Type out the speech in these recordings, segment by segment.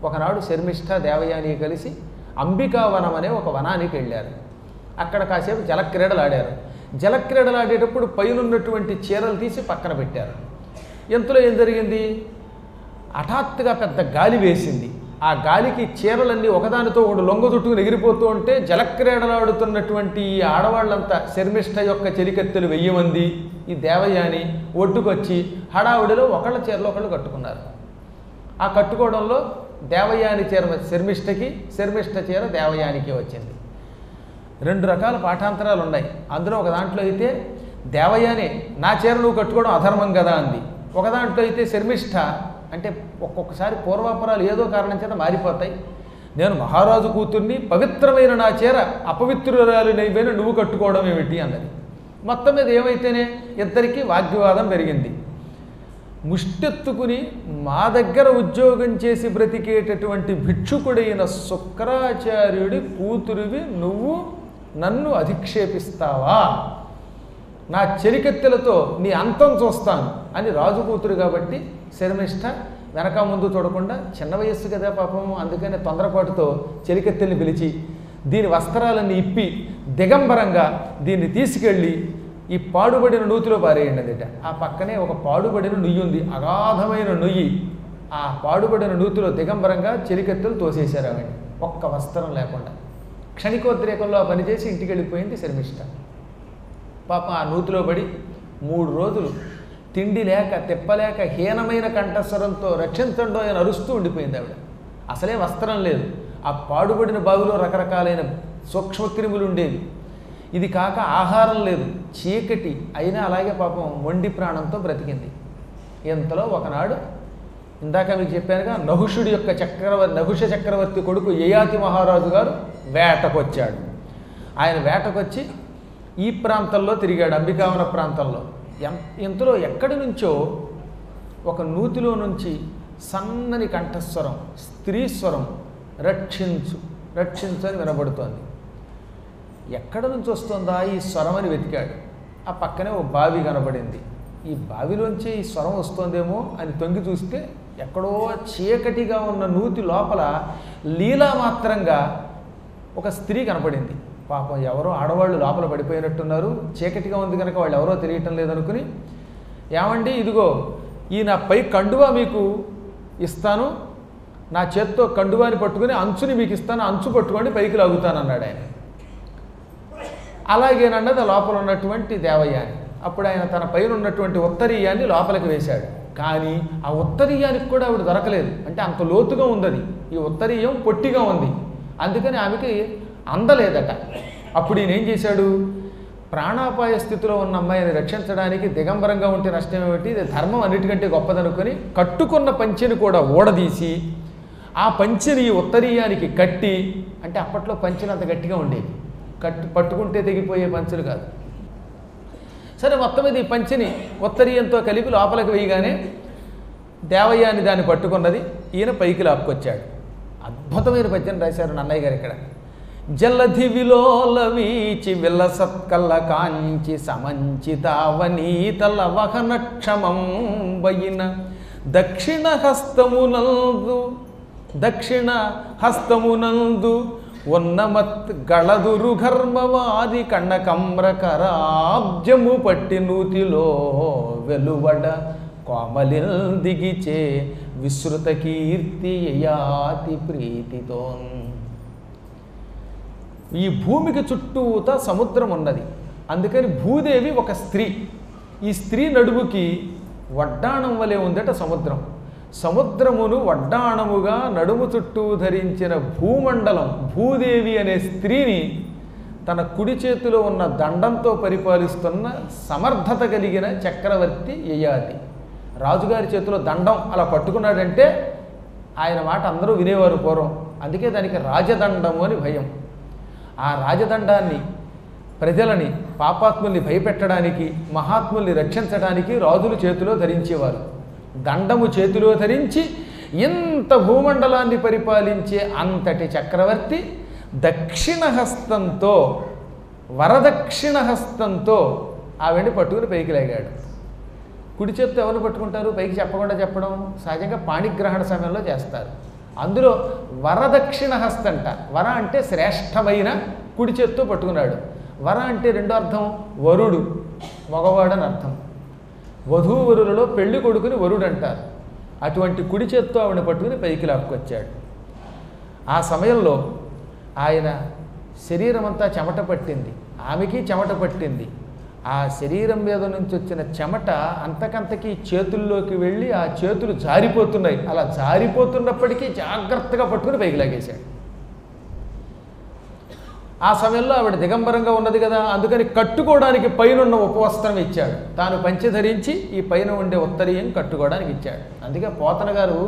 ఒకనాడు శర్మిష్ఠ దేవయాని కలిసి అంబికావనం అనే ఒక వనానికి వెళ్ళారు. అక్కడ కాసేపు జలక్రీడలు ఆడారు. జలక్రీడలు ఆడేటప్పుడు పైనున్నటువంటి చీరలు తీసి పక్కన పెట్టారు. ఎంతలో ఏం జరిగింది, హఠాత్తుగా పెద్ద గాలి వేసింది. ఆ గాలికి చీరలన్నీ ఒకదానితో ఒకటి లొంగ ఎగిరిపోతూ ఉంటే జలక్రీడలాడుతున్నటువంటి ఈ ఆడవాళ్ళంతా శర్మిష్ఠ యొక్క చెలికత్తెలు 1000 మంది ఈ దేవయాని ఒడ్డుకొచ్చి హడావుడిలో ఒకళ్ళ చీరలో ఒకళ్ళు కట్టుకున్నారు. ఆ కట్టుకోవడంలో దేవయాని చీర శర్మిష్ఠకి, శర్మిష్ఠ చీర దేవయానికి వచ్చింది. 2 రకాల పాఠాంతరాలు ఉన్నాయి. అందులో ఒక దాంట్లో అయితే దేవయాని నా చీర నువ్వు కట్టుకోవడం అధర్మం కదా అంది. ఒక దాంట్లో అయితే శర్మిష్ఠ అంటే ఒక్కొక్కసారి పూర్వాపరాలు ఏదో కారణం చేత మారిపోతాయి. నేను మహారాజు కూతుర్ని, పవిత్రమైన నా చీర అపవిత్రురాలు నైవేన నువ్వు కట్టుకోవడం ఏమిటి అన్నది. మొత్తం మీద ఏమైతేనే ఇద్దరికీ వాగ్వివాదం పెరిగింది. ముష్టెత్తుకుని మా దగ్గర ఉద్యోగం చేసి బ్రతికేటటువంటి భిక్షుకుడైన శుక్రాచార్యుడి కూతురివి నువ్వు నన్ను అధిక్షేపిస్తావా, నా చెలికెత్తెలతో నీ అంతం చూస్తాను అని రాజు కూతురు కాబట్టి శర్మిష్ఠ వెనక ముందు చూడకుండా, చిన్న వయస్సు కదా పాపం, అందుకనే తొందరపాటుతో చెలికెత్తెల్ని పిలిచి దీని వస్త్రాలన్నీ ఇప్పి దిగంబరంగా దీన్ని తీసుకెళ్ళి ఈ పాడుబడిన నూతిలో పారేయండి అదిట. ఆ పక్కనే ఒక పాడుబడిన నుయ్యి ఉంది, అగాధమైన నుయ్యి. ఆ పాడుబడిన నూతిలో దిగంబరంగా చెలికెత్తెలు తోసేశారు ఆవిడ, ఒక్క వస్త్రం లేకుండా. క్షణికోద్రేకంలో ఆ పనిచేసి ఇంటికి వెళ్ళిపోయింది శర్మిష్ఠ. పాపం ఆ నూతిలో పడి 3 రోజులు తిండి లేక తిప్పలేక హీనమైన కంఠస్వరంతో రక్షించండో అని అరుస్తూ ఉండిపోయింది ఆవిడ. అసలే వస్త్రం లేదు. ఆ పాడుబడిన బావిలో రకరకాలైన సూక్ష్మక్రిములు ఉండేవి. ఇది కాక ఆహారం లేదు, చీకటి అయినా అలాగే పాపం మొండి ప్రాణంతో బ్రతికింది. ఇంతలో ఒకనాడు ఇందాక మీకు చెప్పానుగా, నహుష చక్రవర్తి కొడుకు యయాతి మహారాజు గారు వేటకొచ్చాడు. ఆయన వేటకొచ్చి ఈ ప్రాంతంలో తిరిగాడు, అంబికావన ప్రాంతంలో. ఇంతలో ఎక్కడి నుంచో ఒక నూతిలో నుంచి సన్నని కంఠస్వరం, స్త్రీ స్వరం, రక్షించు రక్షించు అని వినబడుతోంది. ఎక్కడి నుంచి వస్తుందా ఈ స్వరం అని వెతికాడు. ఆ పక్కనే ఓ బావి కనబడింది. ఈ బావిలోంచి ఈ స్వరం వస్తుందేమో అని తొంగి చూస్తే ఎక్కడో చీకటిగా ఉన్న నూతి లోపల లీలామాత్రంగా ఒక స్త్రీ కనపడింది. పాపం ఎవరో ఆడవాళ్ళు లోపల పడిపోయినట్టున్నారు, చీకటిగా ఉంది కనుక వాళ్ళు ఎవరో తెలియటం లేదనుకుని, ఏమండి ఇదిగో ఈ నా పై కండువా మీకు ఇస్తాను, నా చేత్తో కండువాని పట్టుకుని అంచుని మీకు ఇస్తాను, అంచు పట్టుకోండి పైకి లాగుతానన్నాడు ఆయన. అలాగేనన్నది లోపల ఉన్నటువంటి దేవయాని. అప్పుడు ఆయన తన పైన ఉన్నటువంటి ఉత్తరీయాన్ని లోపలికి వేశాడు. కానీ ఆ ఉత్తరీయానికి కూడా ఆవిడ దొరకలేదు. అంటే అంత లోతుగా ఉంది అది. ఈ ఉత్తరీయం పొట్టిగా ఉంది, అందుకని ఆమెకి అందలేదట. అప్పుడు ఈయన ఏం చేశాడు, ప్రాణాపాయ స్థితిలో ఉన్న అమ్మాయిని రక్షించడానికి దిగంబరంగా ఉంటే నష్టం ఏమిటి, ఇది ధర్మం అన్నిటికంటే గొప్పదనుకొని కట్టుకున్న పంచెని కూడా ఊడదీసి ఆ పంచెని ఈ ఉత్తరీయానికి కట్టి, అంటే అప్పట్లో పంచెలు అంత గట్టిగా ఉండేవి, పట్టుకుంటే తెగిపోయే పంచెలు కాదు. సరే మొత్తం మీద ఈ పంచెని ఉత్తరీయంతో కలిపి లోపలికి వేయగానే దేవయాని దాన్ని పట్టుకున్నది. ఈయన పైకి లాక్కొచ్చాడు. అద్భుతమైన పద్యం రాశారు నన్నయ్య గారు ఇక్కడ. జలధి విలోల వీచి విలసత్కల్ల కాంచి సమంచితావనీతల వహన క్షమం వయిన దక్షిణ హస్తమునందు ఉన్నమత్ గళదురు ఘర్మవాది కన్నకమ్రకరాబ్జము పట్టి నూతిలో వెలువడ కోమలిల్ దిగిచే విశ్రుత కీర్తి యయాతి ప్రీతితోన్. ఈ భూమికి చుట్టూత సముద్రం ఉన్నది, అందుకని భూదేవి ఒక స్త్రీ. ఈ స్త్రీ నడుముకి వడ్డాణం వలె ఉందట సముద్రం. సముద్రమును వడ్డాణముగా నడుము చుట్టూ ధరించిన భూమండలం భూదేవి అనే స్త్రీని తన కుడి చేతిలో ఉన్న దండంతో పరిపాలిస్తున్న సమర్థత కలిగిన చక్రవర్తి యయాతి. రాజుగారి చేతిలో దండం అలా పట్టుకున్నాడంటే ఆయన మాట అందరూ వినేవారు పూర్వం. అందుకే దానికి రాజదండము అని భయం. ఆ రాజదండాన్ని ప్రజలని, పాపాత్ముల్ని భయపెట్టడానికి, మహాత్ముల్ని రక్షించడానికి రాజులు చేతిలో ధరించేవారు. దండము చేతిలో ధరించి ఇంత భూమండలాన్ని పరిపాలించే అంతటి చక్రవర్తి దక్షిణ హస్తంతో, వరదక్షిణ హస్తంతో ఆవిడ్ని పట్టుకుని పైకి లాగాడు. కుడి చేత్తో ఎవరు పట్టుకుంటారు, పైకి చెప్పకుండా చెప్పడం సహజంగా పాణిగ్రహణ సమయంలో చేస్తారు. అందులో వరదక్షిణ హస్తంట. వర అంటే శ్రేష్టమైన కుడి చేత్తో పట్టుకున్నాడు. వర అంటే రెండో అర్థం వరుడు, మగవాడని అర్థం. వధూవరులలో పెళ్లి కొడుకుని వరుడు అంటారు. అటువంటి కుడి చేత్తో ఆవిడ పట్టుకుని పైకి లాక్కొచ్చాడు. ఆ సమయంలో ఆయన శరీరం అంతా చెమట పట్టింది, ఆమెకి చెమట పట్టింది. ఆ శరీరం మీద నుంచి వచ్చిన చెమట అంతకంతకీ చేతుల్లోకి వెళ్ళి ఆ చేతులు జారిపోతున్నాయి. అలా జారిపోతున్నప్పటికీ జాగ్రత్తగా పట్టుకుని పైకి లాగేశాడు. ఆ సమయంలో ఆవిడ దిగంబరంగా ఉన్నది కదా, అందుకని కట్టుకోవడానికి పైనున్న ఉపవస్త్రం ఇచ్చాడు. తాను పంచె ధరించి ఈ పైన ఉండే ఉత్తరీయం కట్టుకోవడానికి ఇచ్చాడు. అందుకే పోతన గారు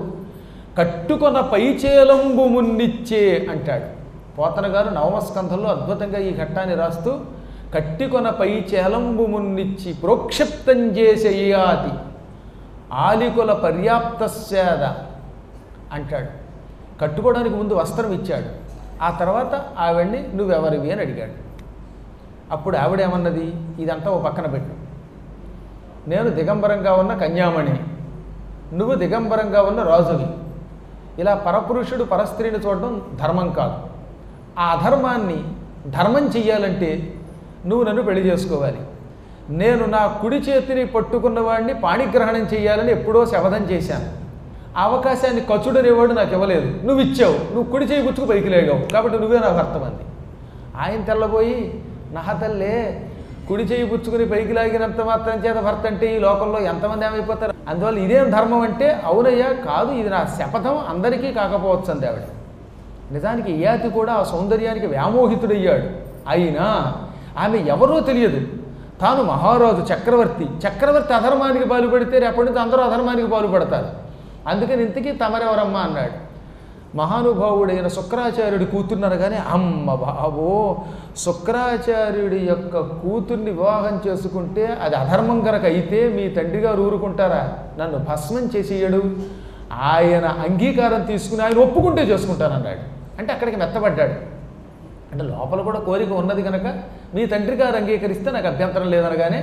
కట్టుకొన పైచేలంబు మున్నిచ్చే అంటాడు. పోతన గారు నవమస్కంధంలో అద్భుతంగా ఈ ఘట్టాన్ని రాస్తూ కట్టికొన పైచేలంబు మున్నిచ్చి ప్రోక్షిప్తం చేసేయాది ఆలికుల పర్యాప్తస్యాద అంటాడు. కట్టుకోవడానికి ముందు వస్త్రం ఇచ్చాడు. ఆ తర్వాత ఆవిడ్ని నువ్వెవరివి అని అడిగాడు. అప్పుడు ఆవిడేమన్నది, ఇదంతా ఓ పక్కన పెట్టు, నేను దిగంబరంగా ఉన్న కన్యామణి, నువ్వు దిగంబరంగా ఉన్న రాజువి. ఇలా పరపురుషుడు పరస్త్రీని చూడడం ధర్మం కాదు. ఆ అధర్మాన్ని ధర్మం చెయ్యాలంటే నువ్వు నన్ను పెళ్లి చేసుకోవాలి. నేను నా కుడి చేతిని పట్టుకున్నవాడిని పాణిగ్రహణం చేయాలని ఎప్పుడో శపథం చేశాను. ఆ అవకాశాన్ని కచుడనేవాడు నాకు ఇవ్వలేదు, నువ్వు ఇచ్చావు. నువ్వు కుడి చేయి పుచ్చుకు పైకి లేగావు, కాబట్టి నువ్వే నాకు అర్థమంది. ఆయన తెల్లబోయి, నా తల్లే కుడి చేయి పుచ్చుకుని పైకి లాగినంత మాత్రం చేత భర్త అంటే ఈ లోకంలో ఎంతమంది ఏమైపోతారు, అందువల్ల ఇదేం ధర్మం అంటే, అవునయ్యా కాదు, ఇది నా శపథం, అందరికీ కాకపోవచ్చు అంది ఆవిడ. నిజానికి యయాతి కూడా ఆ సౌందర్యానికి వ్యామోహితుడయ్యాడు. అయినా ఆమె ఎవరో తెలియదు, తాను మహారాజు చక్రవర్తి అధర్మానికి పాల్పడితే రేపటి నుంచి అందరూ అధర్మానికి పాల్పడతారు. అందుకని ఇంతకీ తమరెవరమ్మా అన్నాడు. మహానుభావుడైన శుక్రాచార్యుడి కూతుర్ననగానే, అమ్మ బాబో, శుక్రాచార్యుడి యొక్క కూతుర్ని వివాహం చేసుకుంటే అది అధర్మం కనుక అయితే మీ తండ్రి గారు ఊరుకుంటారా? నన్ను భస్మం చేసేయడు. ఆయన అంగీకారం తీసుకుని ఆయన ఒప్పుకుంటే చేసుకుంటానన్నాడు. అంటే అక్కడికి మెత్తబడ్డాడు. అంటే లోపల కూడా కోరిక ఉన్నది కనుక మీ తండ్రి గారు అంగీకరిస్తే నాకు అభ్యంతరం లేదనగానే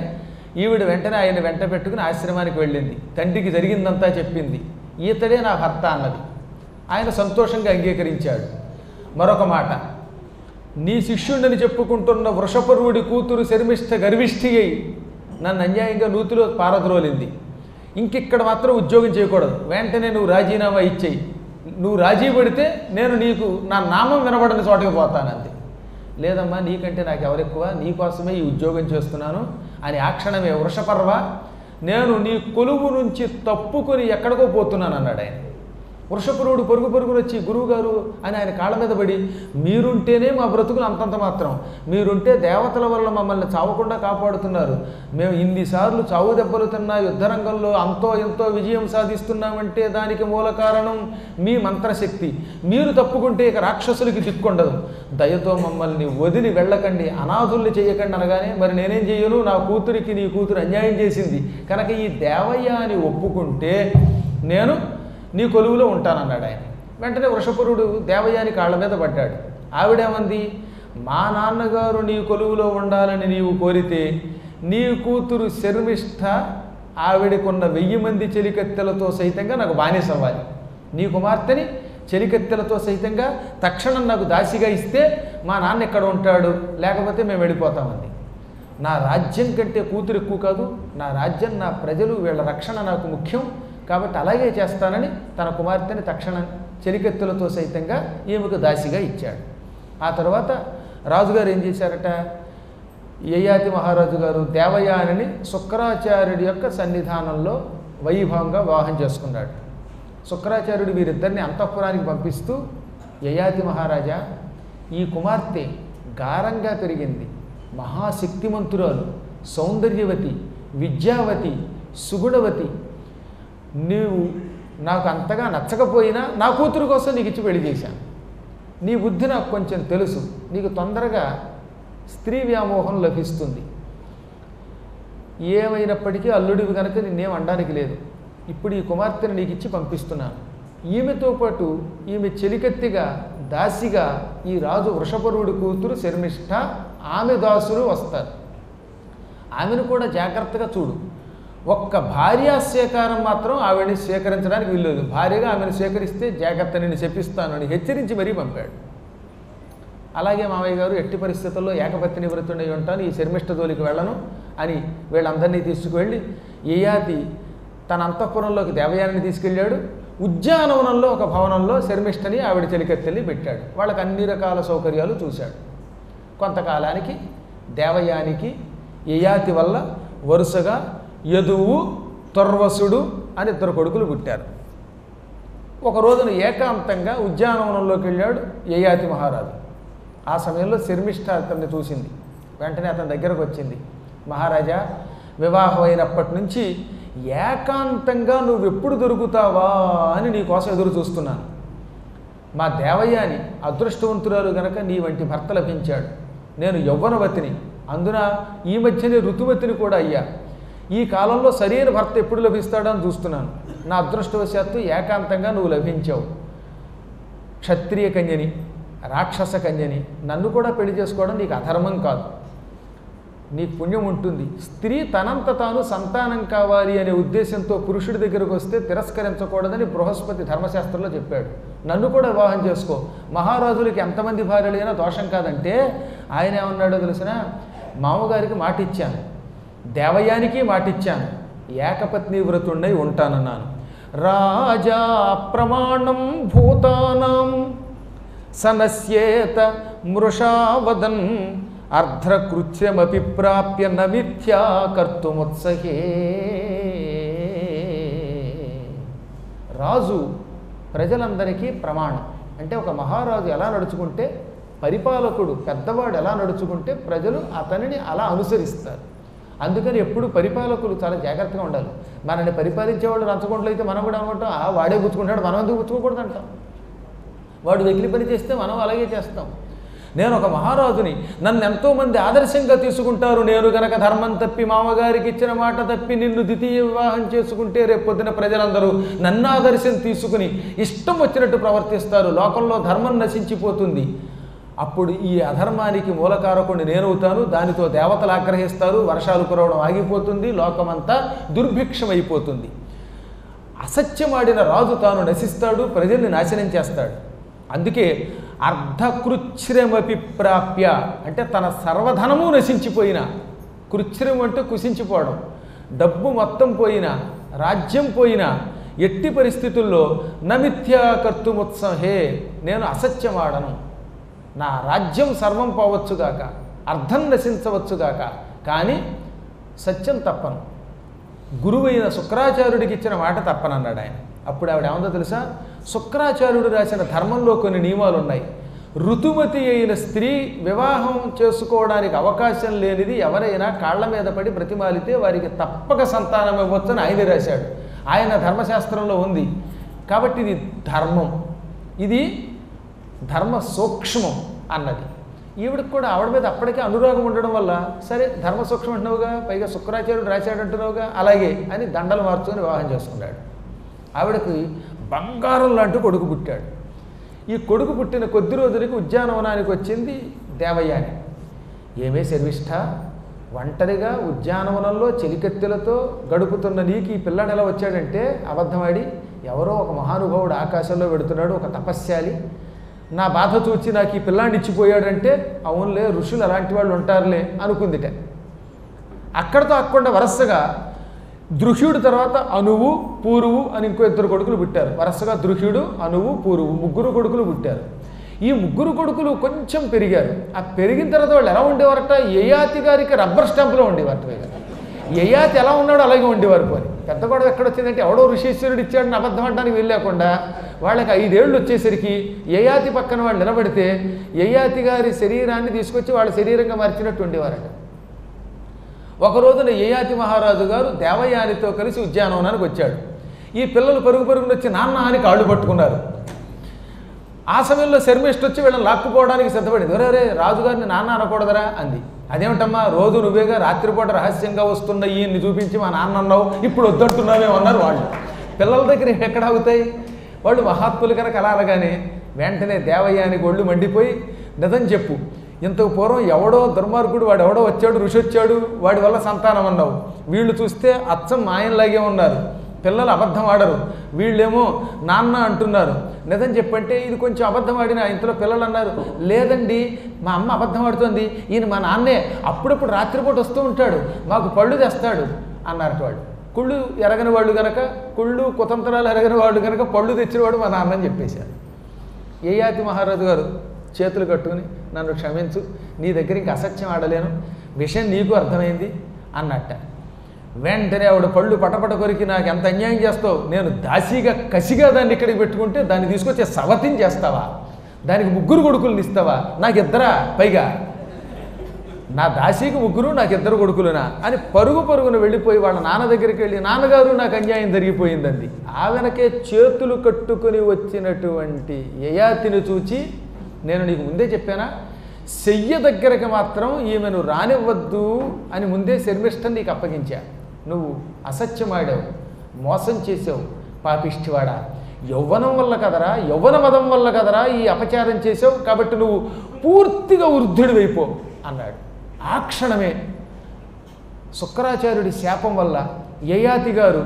ఈవిడ వెంటనే ఆయన వెంట పెట్టుకుని ఆశ్రమానికి వెళ్ళింది. తండ్రికి జరిగిందంతా చెప్పింది. ఈతడే నా భర్త అన్నది. ఆయన సంతోషంగా అంగీకరించాడు. మరొక మాట, నీ శిష్యుడిని చెప్పుకుంటున్న వృషపరువుడి కూతురు శర్మిష్ఠ గర్విష్ఠి అయి నన్ను అన్యాయంగా నూతిలో పారద్రోలింది. ఇంకిక్కడ మాత్రం ఉద్యోగం చేయకూడదు, వెంటనే నువ్వు రాజీనామా ఇచ్చేయి. నువ్వు రాజీ పడితే నేను నీకు నా నామం వినబడని చోటకి పోతానంది. లేదమ్మా, నీకంటే నాకు ఎవరెక్కువ, నీకోసమే ఈ ఉద్యోగం చేస్తున్నాను అని ఆ క్షణమే, వృషపర్వ నేను నీ కొలువు నుంచి తప్పుకొని ఎక్కడికో పోతున్నాను అన్నాడు ఆయన. వృషపరువుడు పరుగును వచ్చి, గురువుగారు అని ఆయన కాళ్ళ మీద పడి, మీరుంటేనే మా బ్రతుకులు అంతంత మాత్రం, మీరుంటే దేవతల వల్ల మమ్మల్ని చావకుండా కాపాడుతున్నారు, మేము ఇన్నిసార్లు చావు దెబ్బలు తిన్నా యుద్ధరంగంలో అంతో ఎంతో విజయం సాధిస్తున్నామంటే దానికి మూల కారణం మీ మంత్రశక్తి, మీరు తప్పుకుంటే ఇక రాక్షసులకి దిక్కుండదు, దయతో మమ్మల్ని వదిలి వెళ్ళకండి, అనాథుల్ని చేయకండి అనగానే, మరి నేనేం చేయను, నా కూతురికి నీ కూతురు అన్యాయం చేసింది కనుక ఈ దేవయ్య అని ఒప్పుకుంటే నేను నీ కొలువులో ఉంటానన్నాడు ఆయన. వెంటనే వృషపరుడు దేవయాని కాళ్ళ మీద పడ్డాడు. ఆవిడేమంది, మా నాన్నగారు నీ కొలువులో ఉండాలని నీవు కోరితే నీ కూతురు శర్మిష్ఠ ఆవిడకున్న 1000 మంది చెలికత్తెలతో సహితంగా నాకు బానిసవ్వాలి, నీ కుమార్తెని చెలికత్తెలతో సహితంగా తక్షణం నాకు దాసిగా ఇస్తే మా నాన్న ఎక్కడ ఉంటాడు, లేకపోతే మేము వెళ్ళిపోతామంది. నా రాజ్యం కంటే కూతురు ఎక్కువ కాదు, నా రాజ్యం, నా ప్రజలు, వీళ్ళ రక్షణ నాకు ముఖ్యం, కాబట్టి అలాగే చేస్తానని తన కుమార్తెని తక్షణం చెలికెత్తులతో సైతంగా ఈమెకు దాసిగా ఇచ్చాడు. ఆ తర్వాత రాజుగారు ఏం చేశారట, యయాతి మహారాజు గారు దేవయానిని శుక్రాచార్యుడి యొక్క సన్నిధానంలో వైభవంగా వివాహం చేసుకున్నాడు. శుక్రాచార్యుడు వీరిద్దరిని అంతఃపురానికి పంపిస్తూ, యయాతి మహారాజా, ఈ కుమార్తె గారంగా పెరిగింది, మహాశక్తిమంతురాలు, సౌందర్యవతి, విద్యావతి, సుగుణవతి, నీవు నాకు అంతగా నచ్చకపోయినా నా కూతురు కోసం నీకు ఇచ్చి పెళ్లి చేశాను, నీ బుద్ధి నాకు కొంచెం తెలుసు, నీకు తొందరగా స్త్రీ వ్యామోహం లభిస్తుంది, ఏమైనప్పటికీ అల్లుడివి కనుక నిన్నేం అనడానికి లేదు, ఇప్పుడు ఈ కుమార్తెను నీకు ఇచ్చి పంపిస్తున్నాను, ఈమెతో పాటు ఈమె చెలికత్తిగా దాసిగా ఈ రాజు వృషపరువుడి కూతురు శర్మిష్ఠ, ఆమె దాసులు వస్తారు, ఆమెను కూడా జాగ్రత్తగా చూడు, ఒక్క భార్యా స్వీకారం మాత్రం ఆవిడని స్వీకరించడానికి వీల్లేదు. భార్యగా ఆమెను స్వీకరిస్తే జాగ్రత్త నేను చెప్పిస్తాను అని హెచ్చరించి మరీ పంపాడు. అలాగే మామయ్య గారు ఎట్టి పరిస్థితుల్లో ఏకపత్ని వ్రతుడై ఉంటాను, ఈ శర్మిష్ఠ జోలికి వెళ్ళను అని వీళ్ళందరినీ తీసుకువెళ్ళి యయాతి తన అంతఃపురంలోకి దేవయానిని తీసుకెళ్ళాడు. ఉద్యానవనంలో ఒక భవనంలో శర్మిష్ఠని ఆవిడ చెలికత్తెల్ని పెట్టాడు. వాళ్ళకి అన్ని రకాల సౌకర్యాలు చూశాడు. కొంతకాలానికి దేవయానికి యయాతి వల్ల వరుసగా యదువు తుర్వసుడు అని 2 కొడుకులు పుట్టారు. ఒక రోజున ఏకాంతంగా ఉద్యానవనంలోకి వెళ్ళాడు యయాతి మహారాజు. ఆ సమయంలో శర్మిష్ఠ అతన్ని చూసింది. వెంటనే అతని దగ్గరకు వచ్చింది. మహారాజా, వివాహం అయినప్పటి నుంచి ఏకాంతంగా నువ్వెప్పుడు దొరుకుతావా అని నీకోసం ఎదురు చూస్తున్నాను. మా దేవయాని అదృష్టవంతురాలు గనక నీ వంటి భర్త లభించాడు. నేను యవ్వనవతిని, అందున ఈ మధ్యనే ఋతువతిని కూడా అయ్యా. ఈ కాలంలో సరైన భర్త ఎప్పుడు లభిస్తాడో అని చూస్తున్నాను. నా అదృష్టవశాత్తు ఏకాంతంగా నువ్వు లభించావు. క్షత్రియ కన్యని, రాక్షస కన్యని, నన్ను కూడా పెళ్లి చేసుకోవడం నీకు అధర్మం కాదు, నీకు పుణ్యం ఉంటుంది. స్త్రీ తనంత తాను సంతానం కావాలి అనే ఉద్దేశంతో పురుషుడి దగ్గరకు వస్తే తిరస్కరించకూడదని బృహస్పతి ధర్మశాస్త్రంలో చెప్పాడు. నన్ను కూడా వివాహం చేసుకో. మహారాజులకి ఎంతమంది భార్యలైనా దోషం కాదంటే ఆయన ఏమన్నాడో తెలిసిన, మామగారికి మాట ఇచ్చాను, దేవయానికి మాట ఇచ్చాను, ఏకపత్ని వ్రతుణ్ణి ఉంటానన్నాను. రాజా ప్రమాణం భూతానాం సనస్యేత మృషావదన్ అర్ధకృత్యమపి ప్రాప్య నమిథ్యా కర్తుముత్సహే. రాజు ప్రజలందరికీ ప్రమాణం. అంటే ఒక మహారాజు ఎలా నడుచుకుంటే, పరిపాలకుడు పెద్దవాడు ఎలా నడుచుకుంటే ప్రజలు అతనిని అలా అనుసరిస్తారు. అందుకని ఎప్పుడు పరిపాలకులు చాలా జాగ్రత్తగా ఉండాలి. మనల్ని పరిపాలించేవాళ్ళు రంచకుండా అయితే మనం కూడా అనుకుంటాం, వాడే గుచ్చుకుంటాడు, మనం ఎందుకు గుచ్చుకోకూడదు అంటాం. వాడు వెకిలి పని చేస్తే మనం అలాగే చేస్తాం. నేను ఒక మహారాజుని, నన్ను ఎంతోమంది ఆదర్శంగా తీసుకుంటారు. నేను గనక ధర్మం తప్పి మామగారికి ఇచ్చిన మాట తప్పి నిన్ను ద్వితీయ వివాహం చేసుకుంటే రేపు పొద్దున ప్రజలందరూ నన్ను ఆదర్శం తీసుకుని ఇష్టం వచ్చినట్టు ప్రవర్తిస్తారు. లోకంలో ధర్మం నశించిపోతుంది. అప్పుడు ఈ అధర్మానికి మూలకారకుడిని నేనవుతాను. దానితో దేవతలు ఆగ్రహిస్తారు, వర్షాలు కురవడం ఆగిపోతుంది, లోకమంతా దుర్భిక్షమైపోతుంది. అసత్యమాడిన రాజు తాను నశిస్తాడు, ప్రజల్ని నాశనం చేస్తాడు. అందుకే అర్ధకృచ్ఛ్రమపి ప్రాప్య అంటే తన సర్వధనము నశించిపోయిన, కృచ్ఛ్రం అంటే కుసించిపోవడం, డబ్బు మొత్తం పోయినా, రాజ్యం పోయినా, ఎట్టి పరిస్థితుల్లో నమిథ్యా కర్తుముత్సహే, నేను అసత్యమాడను. నా రాజ్యం సర్వం పోవచ్చుగాక, అర్థం నశించవచ్చుగాక, కానీ సత్యం తప్పను. గురువైన శుక్రాచార్యుడికి ఇచ్చిన మాట తప్పనన్నాడు ఆయన. అప్పుడు ఆవిడ ఏమందో తెలుసా, శుక్రాచార్యుడు రాసిన ధర్మంలో కొన్ని నియమాలు ఉన్నాయి. ఋతుమతి అయిన స్త్రీ వివాహం చేసుకోవడానికి అవకాశం లేనిది ఎవరైనా కాళ్ల మీద పడి బ్రతిమాలితే వారికి తప్పక సంతానం ఇవ్వచ్చని ఆయన రాశాడు. ఆయన ధర్మశాస్త్రంలో ఉంది. కాబట్టి ఇది ధర్మం, ఇది ధర్మ సూక్ష్మం అన్నది. ఈవిడికి కూడా ఆవిడ మీద అప్పటికే అనురాగం ఉండడం వల్ల, సరే ధర్మ సూక్ష్మం అంటున్నావుగా, పైగా శుక్రాచార్యుడు రాశాడంటున్నావుగా, అలాగే అని దండలు మార్చుకొని వివాహం చేసుకున్నాడు. ఆవిడకి బంగారం లాంటి కొడుకు పుట్టాడు. ఈ కొడుకు పుట్టిన కొద్ది రోజులకి ఉద్యానవనానికి వచ్చింది దేవయాని. ఏమే శర్మిష్ఠ, ఒంటరిగా ఉద్యానవనంలో చెలికత్తెలతో గడుపుతున్న నీకు ఈ పిల్లాడు ఎలా వచ్చాడంటే, అబద్ధమాడి ఎవరో ఒక మహానుభావుడు ఆకాశంలో పెడుతున్నాడు, ఒక తపస్యాలి, నా బాధ చూచి నాకు ఈ పిల్లాడిని ఇచ్చిపోయాడంటే, అవునులే ఋషులు అలాంటి వాళ్ళు ఉంటారులే అనుకుందిట. అక్కడితో అక్కడ వరుసగా దృహ్యుడు తర్వాత అనువు, పూరువు అని ఇంకో 2 కొడుకులు పుట్టారు. వరుసగా దృహ్యుడు, అనువు, పూరువు 3 కొడుకులు పుట్టారు. ఈ 3 కొడుకులు కొంచెం పెరిగారు. ఆ పెరిగిన తర్వాత వాళ్ళు ఎలా ఉండేవారట, యయాతి గారికి రబ్బర్ స్టాంపులో ఉండేవారట. యయాతి ఎలా ఉన్నాడో అలాగే ఉండేవారు. పోని పెద్ద గొడవ ఎక్కడొచ్చిందంటే, ఎవడో ఋషీశ్వరుడు ఇచ్చాడని అబద్ధం అంటానికి వెళ్ళలేకుండా వాళ్ళకి 5 ఏళ్ళు వచ్చేసరికి యయాతి పక్కన వాళ్ళు నిలబడితే యయాతి గారి శరీరాన్ని తీసుకొచ్చి వాళ్ళ శరీరంగా మార్చినట్టు ఉండేవారట. ఒక రోజున యయాతి మహారాజు గారు దేవయానితో కలిసి ఉద్యానవనానికి వచ్చాడు. ఈ పిల్లలు పరుగు పరుగున వచ్చి నాన్న అని కాళ్ళు పట్టుకున్నారు. ఆ సమయంలో శర్మిష్ఠ వచ్చి వీళ్ళని లాక్కుపోవడానికి సిద్ధపడింది. ఎవరే రాజుగారిని నాన్న అనకూడదరా అంది. అదేమిటమ్మా, రోజు నువ్వేగా రాత్రిపూట రహస్యంగా వస్తున్న ఈయన్ని చూపించి మా నాన్న అన్నావు, ఇప్పుడు వద్దంటున్నావేమన్నారు వాళ్ళు. పిల్లల దగ్గర ఎక్కడ అవుతాయి, వాళ్ళు మహాత్ములు కనుక అలా అనగానే వెంటనే దేవయానికి ఒళ్ళు మండిపోయి, నిజం చెప్పు, ఇంతకు పూర్వం ఎవడో దుర్మార్గుడు వాడు ఎవడో వచ్చాడు, ఋషి వచ్చాడు, వాడి వల్ల సంతానం అన్నావు. వీళ్ళు చూస్తే అచ్చం మాయంలాగే ఉన్నారు, పిల్లలు అబద్ధం ఆడరు. వీళ్ళేమో నాన్న అంటున్నారు. నిజం చెప్పంటే ఇది కొంచెం అబద్ధం ఆడిన ఇంతలో పిల్లలు అన్నారు, లేదండి మా అమ్మ అబద్ధం ఆడుతోంది, ఈయన మా నాన్నే, అప్పుడప్పుడు రాత్రిపూట వస్తూ ఉంటాడు, మాకు పళ్ళు తెస్తాడు అన్నారు. వాళ్ళు కుళ్ళు ఎరగని వాళ్ళు కనుక, కుళ్ళు కుతంత్రాలు ఎరగని వాళ్ళు కనుక పళ్ళు తెచ్చినవాడు మా నాన్న అని చెప్పేశారు. యయాతి మహారాజు గారు చేతులు కట్టుకుని, నన్ను క్షమించు, నీ దగ్గర ఇంక అసత్యం ఆడలేను, విషయం నీకు అర్థమైంది అన్నట్ట. వెంటనే ఆవిడ పళ్ళు పటపట కొరికి, నాకు ఎంత అన్యాయం చేస్తావు, నేను దాసిగా కసిగా దాన్ని ఇక్కడికి పెట్టుకుంటే దాన్ని తీసుకొచ్చే సవతిని చేస్తావా, దానికి 3 కొడుకులను ఇస్తావా, నాకు ఇద్దరా, పైగా నా దాసికి 3, నాకు 2 కొడుకులునా అని పరుగున వెళ్ళిపోయి వాళ్ళ నాన్న దగ్గరికి వెళ్ళి, నాన్నగారు నాకు అన్యాయం జరిగిపోయిందండి. ఆ వెనకే చేతులు కట్టుకుని వచ్చినటువంటి యయాతిని చూచి, నేను నీకు ముందే చెప్పానా, శయ్య దగ్గరికి మాత్రం ఈమెను రానివ్వద్దు అని ముందే శర్మిష్ఠని నీకు అప్పగించా. నువ్వు అసత్యమాడావు, మోసం చేసావు, పాపిష్టివాడా, యవ్వనం వల్ల కదరా, యవ్వన మదం వల్ల కదరా ఈ అపచారం చేసావు, కాబట్టి నువ్వు పూర్తిగా వృద్ధుడివైపో అన్నాడు. ఆ క్షణమే శుక్రాచార్యుడి శాపం వల్ల యయాతి గారు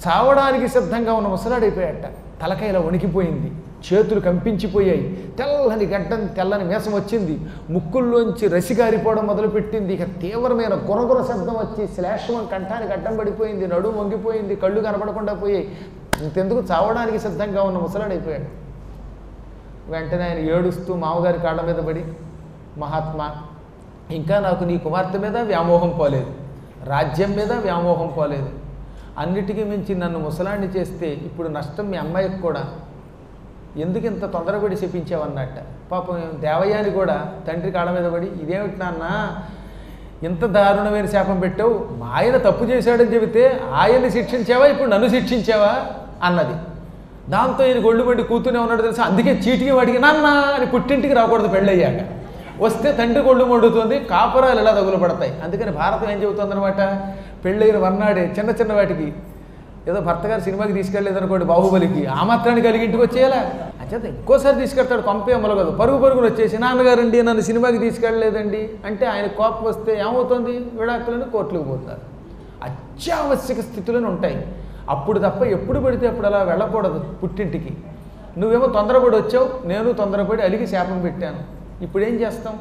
చావడానికి సిద్ధంగా ఉన్న ముసలాడైపోయాట. తలకాయలా వణికిపోయింది, చేతులు కంపించిపోయాయి, తెల్లని మేసం వచ్చింది, ముక్కుల్లోంచి రసిగారిపోవడం మొదలుపెట్టింది. ఇక తీవ్రమైన గురగుర శబ్దం వచ్చి శ్లేషం కంఠానికి అడ్డం పడిపోయింది, నడుము వంగిపోయింది, కళ్ళు కనపడకుండా పోయాయి. ఇంతెందుకు చావడానికి సిద్ధంగా ఉన్న ముసలాడైపోయాడు. వెంటనే ఆయన ఏడుస్తూ మామగారి కాళ్ళ మీద పడి, మహాత్మా, ఇంకా నాకు నీ కుమార్తె మీద వ్యామోహం పోలేదు, రాజ్యం మీద వ్యామోహం పోలేదు, అన్నిటికీ మించి నన్ను ముసలాన్ని చేస్తే ఇప్పుడు నష్టం మీ అమ్మాయికి కూడా, ఎందుకు ఇంత తొందరపడి చెప్పించావన్నట్ట. పాపం దేవయ్యాని కూడా తండ్రి కాళ్ళ మీద పడి, ఇదేమిటి నాన్న ఇంత దారుణమైన శాపం పెట్టావు, మా ఆయన తప్పు చేశాడని చెబితే ఆయన్ని శిక్షించావా, ఇప్పుడు నన్ను శిక్షించావా అన్నది. దాంతో ఈయన గొళ్ళు పడి కూతూనే ఉన్నాడు తెలుసా. అందుకే చీటికి వాడికి నాన్న అని పుట్టింటికి రాకూడదు, పెళ్ళయ్యాక వస్తే తండ్రి గొళ్ళు మండుతుంది, కాపురాలు ఇలా తగులు పడతాయి. అందుకని భారతం ఏం చెబుతుందనమాట, పెళ్ళైన వన్నాడే చిన్న వాటికి ఏదో భర్త గారు సినిమాకి తీసుకెళ్ళలేదనుకోండి, బాహుబలికి, ఆ మాత్రాన్ని కలిగి ఇంటికి వచ్చేయాలా, అంచేత ఇంకోసారి తీసుకెళ్తాడు, కొంపే అమ్మలు కదా, పరుగున వచ్చేసి నాన్నగారండి నన్ను సినిమాకి తీసుకెళ్ళలేదండి అంటే ఆయన కోపం వస్తే ఏమవుతుంది, విడాకులను కోర్టులకు పోతారు. అత్యావశ్యక స్థితులను ఉంటాయి, అప్పుడు తప్ప ఎప్పుడు పడితే అప్పుడు అలా వెళ్ళకూడదు పుట్టింటికి. నువ్వేమో తొందరపడి వచ్చావు, నేను తొందరపడి అలిగి శాపం పెట్టాను. ఇప్పుడు ఏం చేస్తాం,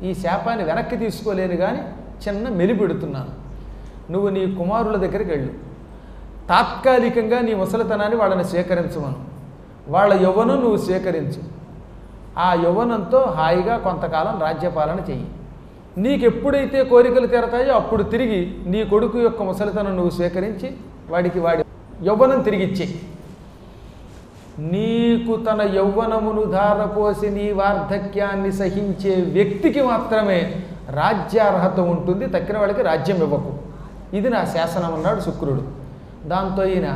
ఈ శాపాన్ని వెనక్కి తీసుకోలేను కానీ చిన్న మెలిపెడుతున్నాను. నువ్వు నీ కుమారుల దగ్గరికి వెళ్ళు, తాత్కాలికంగా నీ ముసలితనాన్ని వాళ్ళని స్వీకరించమను, వాళ్ళ యవ్వనం నువ్వు స్వీకరించు, ఆ యవ్వనంతో హాయిగా కొంతకాలం రాజ్యపాలన చెయ్యి. నీకెప్పుడైతే కోరికలు తీరతాయో అప్పుడు తిరిగి నీ కొడుకు యొక్క ముసలితనం నువ్వు స్వీకరించి వాడి యవ్వనం తిరిగిచ్చేయి. నీకు తన యవ్వనమును ధారపోసి నీ వార్ధక్యాన్ని సహించే వ్యక్తికి మాత్రమే రాజ్యార్హత ఉంటుంది, తక్కిన వాళ్ళకి రాజ్యం ఇవ్వకు, ఇది నా శాసనం అన్నాడు శుక్రుడు. దాంతో ఈయన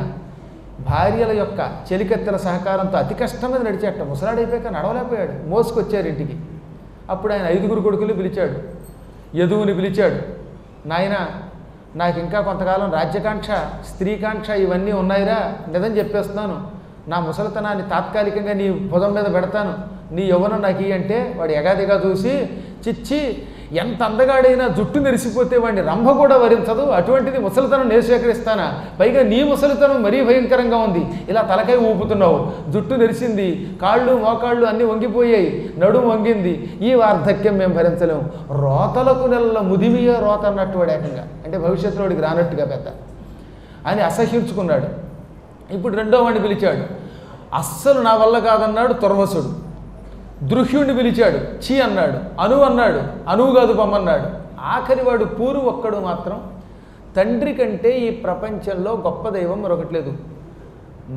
భార్యల యొక్క చెలికత్తెల సహకారంతో అతి కష్టం మీద నడిచేట, ముసలాడైపోయాక నడవలేకపోయాడు, మోసుకొచ్చారు ఇంటికి. అప్పుడు ఆయన 5 కొడుకులు పిలిచాడు, యదువుని పిలిచాడు, నాయన నాకు ఇంకా కొంతకాలం రాజ్యకాంక్ష, స్త్రీకాంక్ష ఇవన్నీ ఉన్నాయిరా, నిజం చెప్పేస్తున్నాను, నా ముసలితనాన్ని తాత్కాలికంగా నీ భుజం మీద పెడతాను, నీ యవ్వనం నాకు ఇయ్యి అంటే వాడు ఎగాదిగా చూసి, చిచ్చి ఎంత అందగాడైనా జుట్టు నెరిసిపోతే వాడిని రంభ కూడా వరించదు, అటువంటిది ముసలితనం నేను స్వీకరిస్తానా, పైగా నీ ముసలితనం మరీ భయంకరంగా ఉంది, ఇలా తలకాయ ఊపుతున్నావు, జుట్టు నెరిసింది, కాళ్ళు మోకాళ్ళు అన్నీ వంగిపోయాయి, నడుము వంగింది, ఈ వార్ధక్యం మేము భరించలేము, రోతలకు నెల ముదిమియే రోత అన్నట్టు వాడు ఏకంగా, అంటే భవిష్యత్తులో వాడికి రానట్టుగా పెద్ద అని అసహ్యించుకున్నాడు. ఇప్పుడు రెండో వాడిని పిలిచాడు, అస్సలు నా వల్ల కాదన్నాడు తుర్వసుడు. దృహ్యుడిని పిలిచాడు, చీ అన్నాడు. అన్నాడు, అనువు కాదు పొమ్మన్నాడు. ఆఖరి వాడు పూరు ఒక్కడు మాత్రం, తండ్రి కంటే ఈ ప్రపంచంలో గొప్ప దైవం మరొకటి లేదు,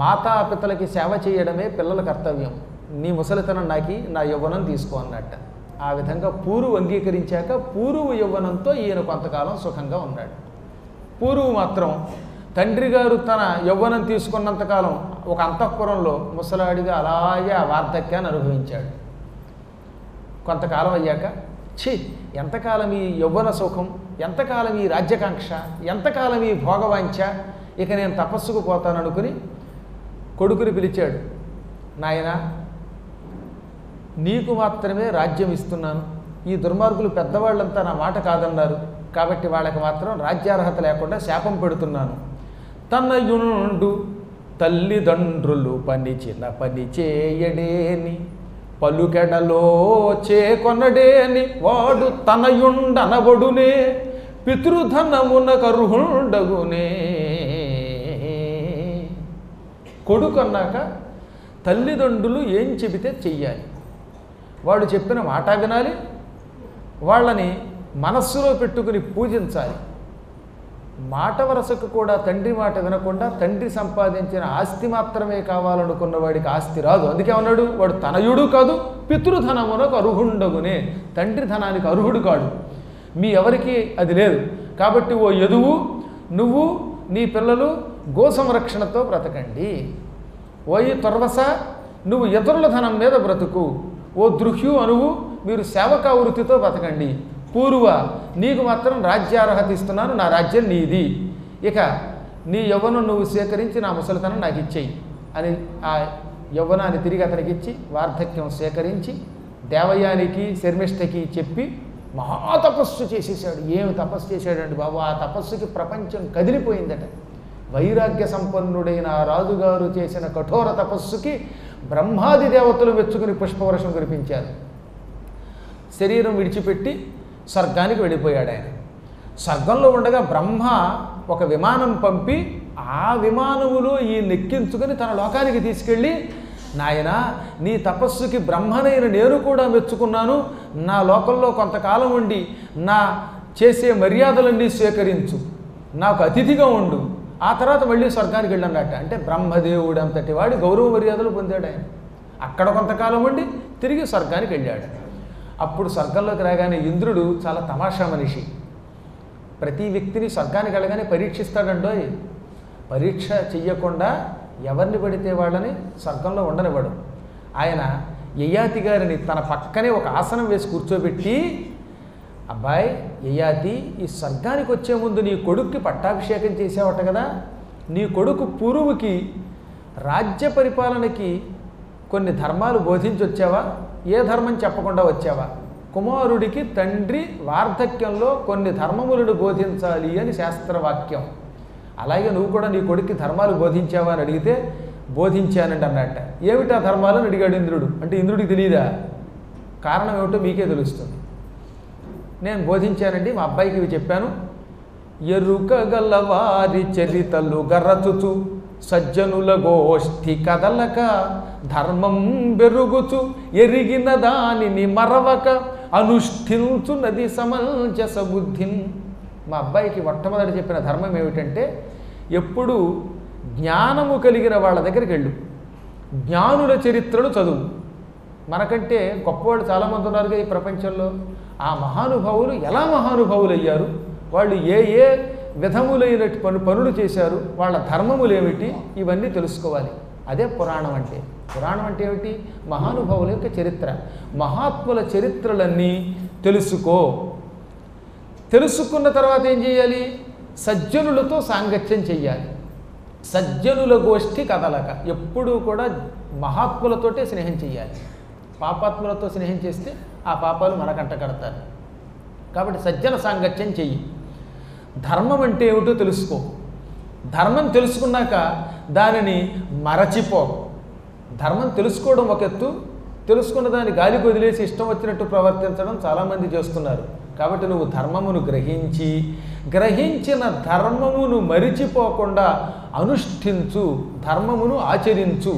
మాతాపితలకి సేవ చేయడమే పిల్లల కర్తవ్యం, నీ ముసలితనం నాకి, నా యవ్వనం తీసుకో అన్నట్ట. ఆ విధంగా పూరువు అంగీకరించాక పూరువు యవ్వనంతో ఈయన కొంతకాలం సుఖంగా ఉన్నాడు. పూరువు మాత్రం తండ్రి గారు తన యవ్వనం తీసుకున్నంతకాలం ఒక అంతఃపురంలో ముసలాడిగా అలాగే ఆ వార్ధక్యాన్ని అనుభవించాడు. కొంతకాలం అయ్యాక ఛీ, ఎంతకాలం ఈ యవ్వన సుఖం, ఎంతకాలం ఈ రాజ్యకాంక్ష, ఎంతకాలం ఈ భోగవాంఛ, ఇక నేను తపస్సుకు పోతాననుకుని కొడుకుని పిలిచాడు, నాయనా నీకు మాత్రమే రాజ్యం ఇస్తున్నాను, ఈ దుర్మార్గులు పెద్దవాళ్ళంతా నా మాట కాదన్నారు, కాబట్టి వాళ్ళకి మాత్రం రాజ్యార్హత లేకుండా శాపం పెడుతున్నాను. తనయుండు తల్లిదండ్రులు పనిచిన పని చేయడేని పలుకెడలో చేకొనడేని వాడు తనయుండనబడునే పితృధనమున కరుహుండగునే. కొడుకు అన్నాక తల్లిదండ్రులు ఏం చెబితే చెయ్యాలి, వాడు చెప్పిన మాట వినాలి, వాళ్ళని మనస్సులో పెట్టుకుని పూజించాలి. మాట వరసకు కూడా తండ్రి మాట వినకుండా తండ్రి సంపాదించిన ఆస్తి మాత్రమే కావాలనుకున్న వాడికి ఆస్తి రాదు. అందుకే అన్నాడు, వాడు తనయుడు కాదు పితృధనమునకు అర్హుండగునే, తండ్రి ధనానికి అర్హుడు కాడు. మీ ఎవరికి అది లేదు. కాబట్టి ఓ యదువు, నువ్వు నీ పిల్లలు గో సంరక్షణతో బ్రతకండి. ఓయి తుర్వస, నువ్వు ఇతరుల ధనం మీద బ్రతుకు. ఓ దృహ్యు అనువు, మీరు సేవకా వృత్తితో బ్రతకండి. పూర్వ, నీకు మాత్రం రాజ్యార్హత ఇస్తున్నాను, నా రాజ్యం నీది. ఇక నీ యవ్వనం నువ్వు సేకరించి నా ముసలితనం నాకు ఇచ్చేయి అని ఆ యవ్వనాన్ని తిరిగి అతనికి ఇచ్చి వార్ధక్యం సేకరించి దేవయానికి శర్మిష్ఠకి చెప్పి మహాతపస్సు చేసేసాడు. ఏమి తపస్సు చేశాడండి బాబు! ఆ తపస్సుకి ప్రపంచం కదిలిపోయిందట. వైరాగ్య సంపన్నుడైన ఆ రాజుగారు చేసిన కఠోర తపస్సుకి బ్రహ్మాది దేవతలు మెచ్చుకుని పుష్పవర్షం కురిపించారు. శరీరం విడిచిపెట్టి స్వర్గానికి వెళ్ళిపోయాడు ఆయన. స్వర్గంలో ఉండగా బ్రహ్మ ఒక విమానం పంపి ఆ విమానములో ఈ నెక్కించుకొని తన లోకానికి తీసుకెళ్ళి, నాయనా నీ తపస్సుకి బ్రహ్మనైన నేను కూడా మెచ్చుకున్నాను, నా లోకంలో కొంతకాలం ఉండి నా చేసే మర్యాదలన్నీ స్వీకరించు, నాకు అతిథిగా ఉండు, ఆ తర్వాత మళ్ళీ స్వర్గానికి వెళ్ళన్నట్ట. అంటే బ్రహ్మదేవుడు అంతటి వాడి గౌరవ మర్యాదలు పొందాడు ఆయన. అక్కడ కొంతకాలం ఉండి తిరిగి స్వర్గానికి వెళ్ళాడు. అప్పుడు స్వర్గంలోకి రాగానే ఇంద్రుడు చాలా తమాషా మనిషి. ప్రతి వ్యక్తిని స్వర్గానికి వెళ్ళగానే పరీక్షిస్తాడండోయ్. పరీక్ష చెయ్యకుండా ఎవరిని పడితే వాళ్ళని స్వర్గంలో ఉండనివ్వడు. ఆయన యయాతి గారిని తన పక్కనే ఒక ఆసనం వేసి కూర్చోబెట్టి, అబ్బాయి యయాతి, ఈ స్వర్గానికి వచ్చే ముందు నీ కొడుక్కి పట్టాభిషేకం చేసావట కదా, నీ కొడుకు పూర్వుకి రాజ్య పరిపాలనకి కొన్ని ధర్మాలు బోధించి వచ్చావా? ఏ ధర్మం చెప్పకుండా వచ్చావా? కుమారుడికి తండ్రి వార్ధక్యంలో కొన్ని ధర్మములను బోధించాలి అని శాస్త్రవాక్యం. అలాగే నువ్వు కూడా నీ కొడుక్కి ధర్మాలు బోధించావా అని అడిగితే బోధించానండి అన్నట్ట. ఏమిటా ధర్మాలు అని అడిగాడు ఇంద్రుడు. అంటే ఇంద్రుడికి తెలియదా? కారణం ఏమిటో మీకే తెలుస్తుంది. నేను బోధించానండి, మా అబ్బాయికి ఇవి చెప్పాను. ఎరుక గలవారి చరితలు గరచుచు సజ్జనుల గోష్ఠి కదలక ధర్మం బెరుగుచు ఎరిగిన దానిని మరవక అనుష్ఠించున్నది సమంజస బుద్ధిన్. మా అబ్బాయికి మొట్టమొదటి చెప్పిన ధర్మం ఏమిటంటే, ఎప్పుడు జ్ఞానము కలిగిన వాళ్ళ దగ్గరికి వెళ్ళు, జ్ఞానుల చరిత్రలు చదువు. మనకంటే గొప్పవాళ్ళు చాలామంది ఉన్నారుగా ఈ ప్రపంచంలో. ఆ మహానుభావులు ఎలా మహానుభావులు అయ్యారు, వాళ్ళు ఏ ఏ విధములైన పనులు చేశారు, వాళ్ళ ధర్మములు ఏమిటి, ఇవన్నీ తెలుసుకోవాలి. అదే పురాణం అంటే. పురాణం అంటే ఏమిటి? మహానుభావుల యొక్క చరిత్ర. మహాత్ముల చరిత్రలన్నీ తెలుసుకో. తెలుసుకున్న తర్వాత ఏం చేయాలి? సజ్జనులతో సాంగత్యం చెయ్యాలి. సజ్జనుల గోష్ఠి కదలక, ఎప్పుడూ కూడా మహాత్ములతోటే స్నేహం చెయ్యాలి. పాపాత్ములతో స్నేహం చేస్తే ఆ పాపాలు మనకంట కడతారు. కాబట్టి సజ్జన సాంగత్యం చెయ్యి. ధర్మం అంటే ఏమిటో తెలుసుకో. ధర్మం తెలుసుకున్నాక దానిని మరచిపో. ధర్మం తెలుసుకోవడం ఒక ఎత్తు, తెలుసుకున్న దాన్ని గాలికి వదిలేసి ఇష్టం వచ్చినట్టు ప్రవర్తించడం చాలామంది చేస్తున్నారు. కాబట్టి నువ్వు ధర్మమును గ్రహించి, గ్రహించిన ధర్మమును మరిచిపోకుండా అనుష్ఠించు, ధర్మమును ఆచరించు.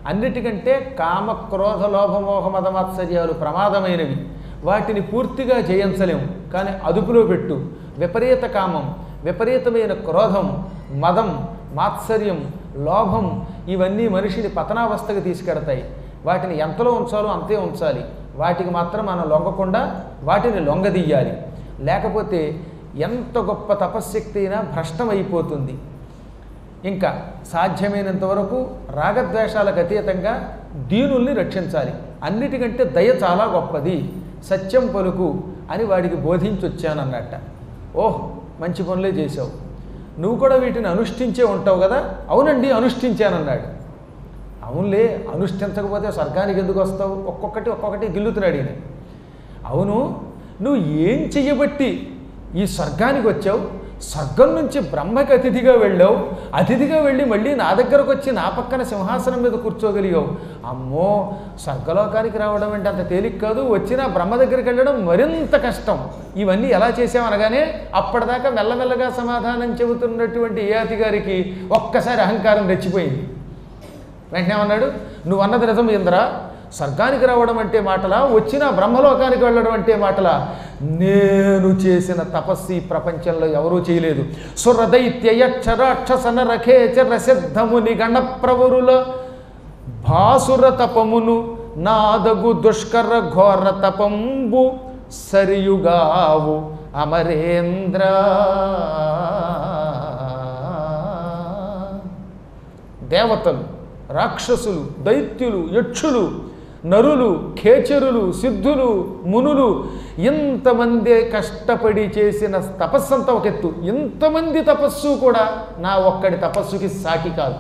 అన్నిటికంటే కామ క్రోధ లోభమోహ మదమాత్సర్యాలు ప్రమాదమైనవి. వాటిని పూర్తిగా జయించలేము, కానీ అదుపులో పెట్టు. విపరీత కామం, విపరీతమైన క్రోధం, మదం, మాత్సర్యం, లోభం ఇవన్నీ మనిషిని పతనావస్థకు తీసుకెడతాయి. వాటిని ఎంతలో ఉంచాలో అంతే ఉంచాలి. వాటికి మాత్రం మనం లొంగకుండా వాటిని లొంగదీయాలి. లేకపోతే ఎంత గొప్ప తపశ్శక్తి అయినా భ్రష్టమైపోతుంది. ఇంకా సాధ్యమైనంత వరకు రాగద్వేషాలకు అతీతంగా దీనుల్ని రక్షించాలి. అన్నిటికంటే దయ చాలా గొప్పది, సత్యం పలుకు అని వాడికి బోధించొచ్చానన్నట్ట. ఓహ్, మంచి పనులే చేసావు, నువ్వు కూడా వీటిని అనుష్ఠించే ఉంటావు కదా. అవునండి, అనుష్ఠించానన్నాడు. అవునులే, అనుష్ఠించకపోతే స్వర్గానికి ఎందుకు వస్తావు? ఒక్కొక్కటి గిల్లుతున్నాడు ఈయన. అవును, నువ్వు ఏం చెయ్యబట్టి ఈ స్వర్గానికి వచ్చావు? స్వర్గం నుంచి బ్రహ్మకి అతిథిగా వెళ్ళావు. అతిథిగా వెళ్ళి మళ్ళీ నా దగ్గరకు వచ్చి నా పక్కన సింహాసనం మీద కూర్చోగలిగావు. అమ్మో, స్వర్గలోకానికి రావడం అంటే అంత తేలిక కాదు. వచ్చినా బ్రహ్మ దగ్గరికి వెళ్ళడం మరింత కష్టం. ఇవన్నీ ఎలా చేసామనగానే అప్పటిదాకా మెల్లమెల్లగా సమాధానం చెబుతున్నటువంటి యయాతి గారికి ఒక్కసారి అహంకారం రెచ్చిపోయింది. వెంటనే అన్నాడు, నువ్వు అన్నది నిజం ఇంద్ర. స్వర్గానికి రావడం అంటే మాటలా, వచ్చిన బ్రహ్మలోకానికి వెళ్ళడం అంటే మాటలా? నేను చేసిన తపస్సు ఈ ప్రపంచంలో ఎవరూ చేయలేదు. సురదైత్యయక్షరాక్షసన రఖేచరసిద్ధముని గణప్రవరుల భాసుర తపమును నాదగు దుష్కర ఘోర తపంబు సరియుగావు అమరేంద్ర. దేవతలు, రాక్షసులు, దైత్యులు, యక్షులు, నరులు, ఖేచరులు, సిద్ధులు, మునులు ఇంతమంది కష్టపడి చేసిన తపస్సంతా ఒక ఎత్తు. ఇంతమంది తపస్సు కూడా నా ఒక్కడి తపస్సుకి సాటి కాదు.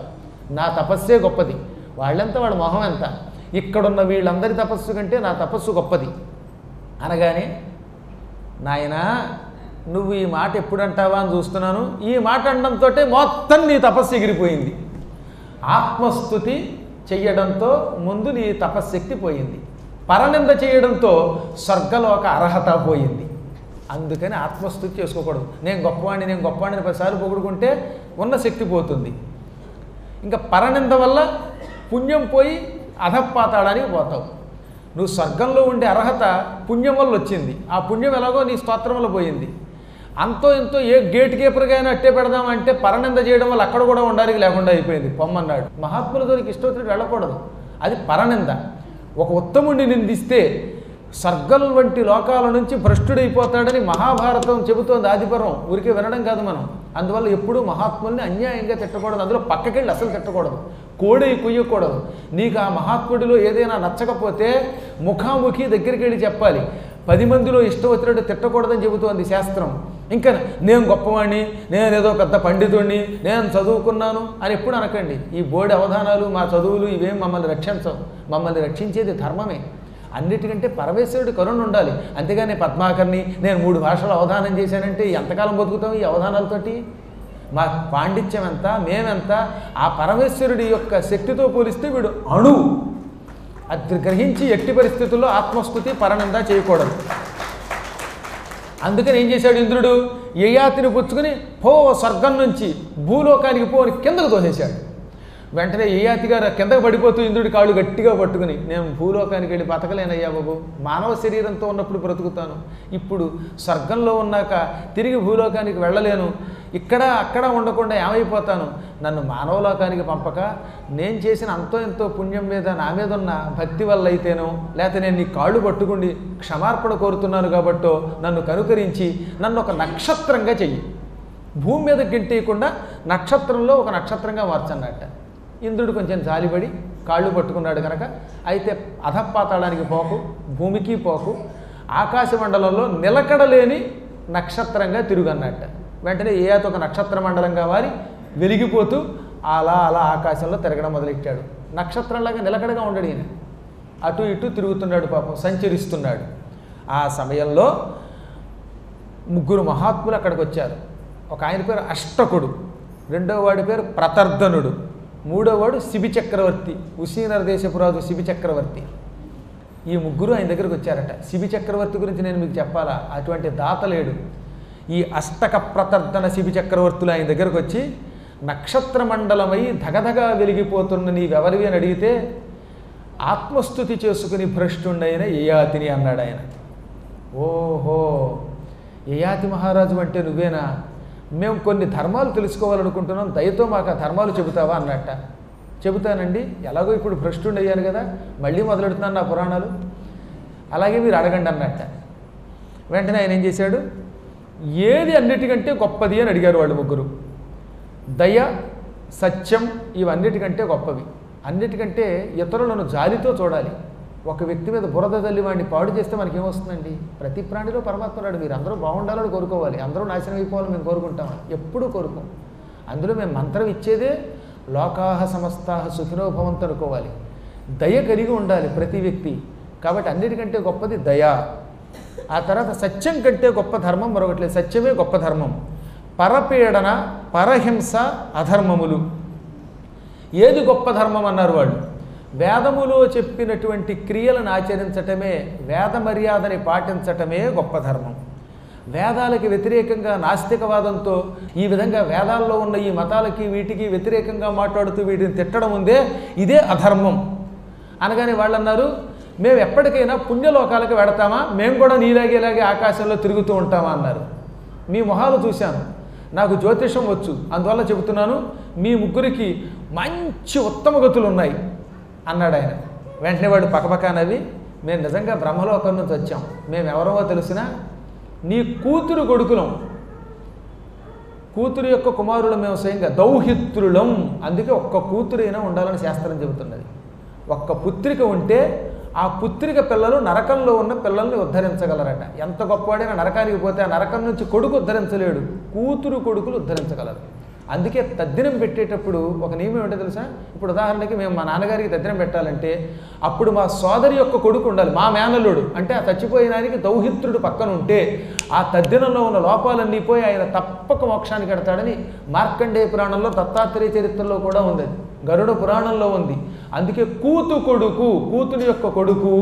నా తపస్సే గొప్పది. వాళ్ళెంత, వాళ్ళ మొహం ఎంత. ఇక్కడున్న వీళ్ళందరి తపస్సు కంటే నా తపస్సు గొప్పది అనగానే, నాయనా నువ్వు ఈ మాట ఎప్పుడు అంటావా అని చూస్తున్నాను. ఈ మాట అనడంతో మొత్తం నీ తపస్సు ఎగిరిపోయింది. ఆత్మస్తుతి చెయ్యడంతో ముందు నీ తపశ్శక్తి పోయింది. పరనింద చేయడంతో స్వర్గలోక అర్హత పోయింది. అందుకని ఆత్మస్తుతి చేసుకోకూడదు. నేను గొప్పవాడిని 10సార్లు పొగుడుకుంటే ఉన్న శక్తి పోతుంది. ఇంకా పరనింద వల్ల పుణ్యం పోయి అధపాతాడానికి పోతావు. నువ్వు స్వర్గంలో ఉండే అర్హత పుణ్యం వల్ల వచ్చింది. ఆ పుణ్యం ఎలాగో నీ స్తోత్రం వల్ల పోయింది. అంతో ఎంతో ఏ గేట్ కీపర్గా అయినా అట్టే పెడదామంటే పరనింద చేయడం వల్ల అక్కడ కూడా ఉండడానికి లేకుండా అయిపోయింది. పొమ్మన్నాడు. మహాత్ముల దగ్గరికి ఇష్టొచ్చినట్టు వెళ్ళకూడదు. అది పరనింద. ఒక ఉత్తముడిని నిందిస్తే స్వర్గం వంటి లోకాల నుంచి భ్రష్టుడైపోతాడని మహాభారతం చెబుతోంది. ఆదిపర్వం ఊరికే వినడం కాదు మనం. అందువల్ల ఎప్పుడూ మహాత్ముల్ని అన్యాయంగా తిట్టకూడదు. అందులో పక్కకెళ్ళి అసలు తిట్టకూడదు. కోడై కుయ్యకూడదు. నీకు ఆ మహాత్ముడిలో ఏదైనా నచ్చకపోతే ముఖాముఖి దగ్గరికి వెళ్ళి చెప్పాలి. 10 మందిలో ఇష్టం వచ్చినట్టు తిట్టకూడదని చెబుతోంది శాస్త్రం. ఇంకా నేను గొప్పవాణ్ణి, నేను ఏదో పెద్ద పండితుడిని, నేను చదువుకున్నాను అని ఎప్పుడు అనకండి. ఈ బోర్డు అవధానాలు, మా చదువులు ఇవేం మమ్మల్ని రక్షించవు. మమ్మల్ని రక్షించేది ధర్మమే. అన్నిటికంటే పరమేశ్వరుడి కరుణ ఉండాలి. అంతేగాని పద్మాకర్ని నేను 3 భాషలు అవధానం చేశానంటే ఎంతకాలం బతుకుతాం ఈ అవధానాలతోటి? మా పాండిత్యం ఎంత, మేమెంత, ఆ పరమేశ్వరుడి యొక్క శక్తితో పోలిస్తే వీడు అణువు. అది గ్రహించి ఎట్టి పరిస్థితుల్లో ఆత్మస్తుతి పరనింద చేయకూడదు. అందుకని ఏం చేశాడు ఇంద్రుడు? యయాతిని పుచ్చుకుని పో స్వర్గం నుంచి భూలోకానికి పోని కిందకు తోసేశాడు. వెంటనే యయాతి గారు కిందకు పడిపోతూ ఇంద్రుడి కాళ్ళు గట్టిగా పట్టుకుని, నేను భూలోకానికి వెళ్ళి బతకలేనయ్యా బాబు, మానవ శరీరంతో ఉన్నప్పుడు బ్రతుకుతాను, ఇప్పుడు స్వర్గంలో ఉన్నాక తిరిగి భూలోకానికి వెళ్ళలేను, ఇక్కడ అక్కడ ఉండకుండా ఏమైపోతాను, నన్ను మానవలోకానికి పంపక నేను చేసిన అంతో ఎంతో పుణ్యం మీద నా మీద ఉన్న భక్తి వల్ల అయితేనో, లేకపోతే నేను నీ కాళ్ళు పట్టుకుని క్షమార్పణ కోరుతున్నాను కాబట్టో నన్ను కనుకరించి నన్ను ఒక నక్షత్రంగా చెయ్యి, భూమి మీద గింటేయకుండా నక్షత్రంలో ఒక నక్షత్రంగా మార్చన్నట్ట. ఇంద్రుడు కొంచెం జాలిపడి కాళ్ళు పట్టుకున్నాడు కనుక, అయితే అధపాతాళానికి పోకు, భూమికి పోకు, ఆకాశమండలంలో నిలకడలేని నక్షత్రంగా తిరుగన్నట్ట. వెంటనే ఏయాతి ఒక నక్షత్ర మండలంగా మారి వెలిగిపోతూ అలా అలా ఆకాశంలో తిరగడం మొదలెట్టాడు. నక్షత్రంలాగా నిలకడగా ఉండడు ఈయన, అటు ఇటు తిరుగుతున్నాడు, పాపం సంచరిస్తున్నాడు. ఆ సమయంలో 3 మహాత్ములు అక్కడికి వచ్చారు. ఒక ఆయన పేరు అష్టకుడు, రెండవ వాడి పేరు ప్రతర్ధనుడు, మూడోవాడు శిబి చక్రవర్తి, ఉసీనర దేశపురాజు శిబి చక్రవర్తి. ఈ 3 ఆయన దగ్గరికి వచ్చారట. శిబి చక్రవర్తి గురించి నేను మీకు చెప్పాలా? అటువంటి దాత లేడు. ఈ అష్టక ప్రతర్ధన శిబి చక్రవర్తులు ఆయన దగ్గరకు వచ్చి, నక్షత్ర మండలమై ధగధగా వెలిగిపోతున్న నీవెవరివి అని అడిగితే, ఆత్మస్తుతి చేసుకుని భ్రష్టుండైన యయాతిని అన్నాడు ఆయన. ఓహో, యయాతి మహారాజు అంటే నువ్వేనా? మేము కొన్ని ధర్మాలు తెలుసుకోవాలనుకుంటున్నాం, దయతో మాకు ఆ ధర్మాలు చెబుతావా అన్నట్ట. చెబుతానండి, ఎలాగో ఇప్పుడు భ్రష్టుండి అయ్యాను కదా, మళ్ళీ మొదలెడుతున్నాను నా పురాణాలు, అలాగే మీరు అడగండి అన్నట్ట. వెంటనే ఆయన ఏం చేశాడు, ఏది అన్నిటికంటే గొప్పది అని అడిగారు వాళ్ళు 3. దయ, సత్యం ఇవన్నిటికంటే గొప్పవి. అన్నిటికంటే ఇతరులను జాలితో చూడాలి. ఒక వ్యక్తి మీద బురద తల్లి వాడిని పాడు చేస్తే మనకేమొస్తుందండి? ప్రతి ప్రాణిలో పరమాత్మ ఉన్నాడు. మీరు అందరూ బాగుండాలని కోరుకోవాలి, అందరూ నాశనం అయిపోవాలని మేము కోరుకుంటాం, ఎప్పుడూ కోరుకోం. అందులో మేము మంత్రం ఇచ్చేదే లోకాహ సమస్తాహ సుఖినో భవంతు అనుకోవాలి. దయ కలిగి ఉండాలి ప్రతి వ్యక్తి. కాబట్టి అన్నిటికంటే గొప్పది దయ. ఆ తర్వాత సత్యం కంటే గొప్ప ధర్మం మరొకటి లేదు, సత్యమే గొప్ప ధర్మం. పరపీడన, పరహింస అధర్మములు. ఏది గొప్ప ధర్మం అన్నారు వాళ్ళు? వేదములో చెప్పినటువంటి క్రియలను ఆచరించటమే, వేద మర్యాదని పాటించటమే గొప్ప ధర్మం. వేదాలకి వ్యతిరేకంగా నాస్తికవాదంతో ఈ విధంగా వేదాల్లో ఉన్న ఈ మతాలకి వీటికి వ్యతిరేకంగా మాట్లాడుతూ వీటిని తిట్టడం ఉందే, ఇదే అధర్మం అనగానే వాళ్ళు అన్నారు, మేము ఎప్పటికైనా పుణ్యలోకాలకు వెడతామా, మేము కూడా నీలాగేలాగే ఆకాశంలో తిరుగుతూ ఉంటామా అన్నారు. మీ మొహాలు చూశాను, నాకు జ్యోతిషం వచ్చు, అందువల్ల చెబుతున్నాను, మీ ముగ్గురికి మంచి ఉత్తమ గతులు ఉన్నాయి అన్నాడు ఆయన. వెంటనే వాడు పక్కపక్కనవి, మేము నిజంగా బ్రహ్మలోకం నుంచి వచ్చాం, మేము ఎవరమో తెలిసినా నీ కూతురు కొడుకులం, కూతురు యొక్క కుమారులు మేము స్వయంగా దౌహిత్రులం, అందుకే ఒక్క కూతురైనా ఉండాలని శాస్త్రం చెబుతున్నది. ఒక్క పుత్రిక ఉంటే ఆ పుత్రిక పిల్లలు నరకంలో ఉన్న పిల్లల్ని ఉద్ధరించగలరట. ఎంత గొప్పవాడైనా నరకానికి పోతే ఆ నరకం నుంచి కొడుకు ఉద్ధరించలేడు, కూతురు కొడుకులు ఉద్ధరించగలరు. అందుకే తద్దినం పెట్టేటప్పుడు ఒక నియమం ఏంటో తెలుసా? ఇప్పుడు ఉదాహరణకి మేము మా నాన్నగారికి తద్దినం పెట్టాలంటే అప్పుడు మా సోదరి యొక్క కొడుకు ఉండాలి, మా మేనల్లుడు, అంటే ఆ చచ్చిపోయినానికి దౌహిత్రుడు పక్కన ఉంటే ఆ తద్దినంలో ఉన్న లోపాలన్నీ పోయి ఆయన తప్పక మోక్షానికి ఎడతాడని మార్కండేయ పురాణంలో, దత్తాత్రేయ చరిత్రలో కూడా ఉంది, గరుడ పురాణంలో ఉంది. అందుకే కూతుని యొక్క కొడుకు,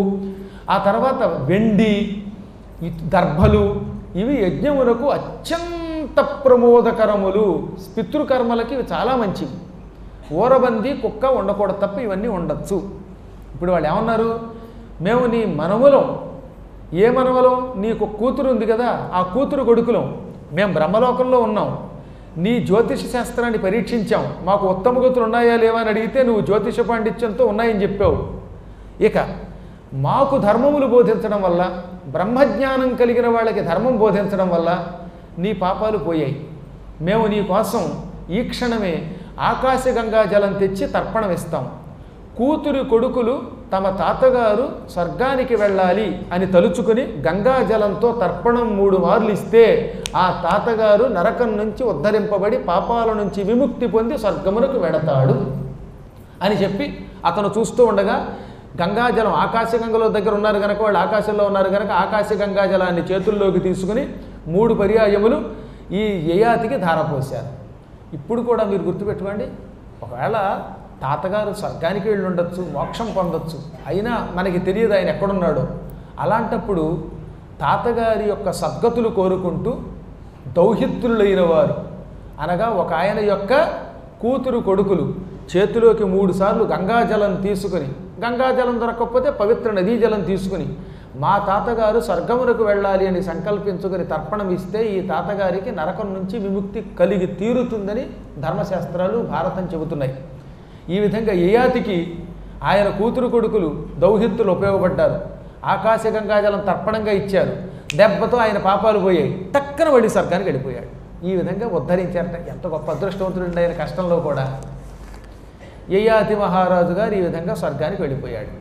ఆ తర్వాత వెండి, దర్భలు, ఇవి యజ్ఞములకు అత్యంత ప్రమోదకరములు. పితృకర్మలకి ఇవి చాలా మంచివి. ఊరబంది కుక్క ఉండకూడదు తప్ప ఇవన్నీ ఉండొచ్చు. ఇప్పుడు వాళ్ళు ఏమన్నారు, మేము నీ మనములం. ఏ మనవలం? నీకు కూతురు ఉంది కదా, ఆ కూతురు కొడుకులం. మేము బ్రహ్మలోకంలో ఉన్నాం, నీ జ్యోతిష శాస్త్రాన్ని పరీక్షించాం, మాకు ఉత్తమ గతులు ఉన్నాయా లేవా అని అడిగితే నువ్వు జ్యోతిష పాండిత్యంతో ఉన్నాయని చెప్పావు. ఇక మాకు ధర్మములు బోధించడం వల్ల, బ్రహ్మజ్ఞానం కలిగిన వాళ్ళకి ధర్మం బోధించడం వల్ల నీ పాపాలు పోయాయి. మేము నీ కోసం ఈ క్షణమే ఆకాశగంగా జలం తెచ్చి తర్పణం ఇస్తాం. కూతురు కొడుకులు తమ తాతగారు స్వర్గానికి వెళ్ళాలి అని తలుచుకుని గంగాజలంతో తర్పణం 3 మార్లు ఇస్తే ఆ తాతగారు నరకం నుంచి ఉద్ధరింపబడి పాపాల నుంచి విముక్తి పొంది స్వర్గమునకు వెడతాడు అని చెప్పి అతను చూస్తూ ఉండగా గంగాజలం, ఆకాశగంగలో దగ్గర ఉన్నారు కనుక, వాళ్ళు ఆకాశంలో ఉన్నారు కనుక ఆకాశగంగాజలాన్ని చేతుల్లోకి తీసుకుని 3 పర్యాయములు ఈ యయాతికి ధారపోశారు. ఇప్పుడు కూడా మీరు గుర్తుపెట్టుకోండి, ఒకవేళ తాతగారు స్వర్గానికి వెళ్ళి ఉండొచ్చు, మోక్షం పొందొచ్చు, అయినా మనకి తెలియదు ఆయన ఎక్కడున్నాడో. అలాంటప్పుడు తాతగారి యొక్క సద్గతులు కోరుకుంటూ దౌహిత్రులైన వారు అనగా ఒక ఆయన యొక్క కూతురు కొడుకులు చేతిలోకి 3 సార్లు గంగాజలం తీసుకుని, గంగాజలం దొరకకపోతే పవిత్ర నదీ జలం తీసుకుని మా తాతగారు స్వర్గమునకు వెళ్ళాలి అని సంకల్పించుకుని తర్పణం ఇస్తే ఈ తాతగారికి నరకం నుంచి విముక్తి కలిగి తీరుతుందని ధర్మశాస్త్రాలు, భారతం చెబుతున్నాయి. ఈ విధంగా యయాతికి ఆయన కూతురు కొడుకులు దౌహిత్రులు ఉపయోగపడ్డారు. ఆకాశ గంగాజలం తర్పణంగా ఇచ్చారు, దెబ్బతో ఆయన పాపాలు పోయాయి, టక్కన వెళ్ళి స్వర్గానికి వెళ్ళిపోయాడు. ఈ విధంగా ఉద్ధరించారట. ఎంత గొప్ప అదృష్టవంతుడు ఆయన కష్టంలో కూడా. యయాతి మహారాజు గారు ఈ విధంగా స్వర్గానికి వెళ్ళిపోయాడు.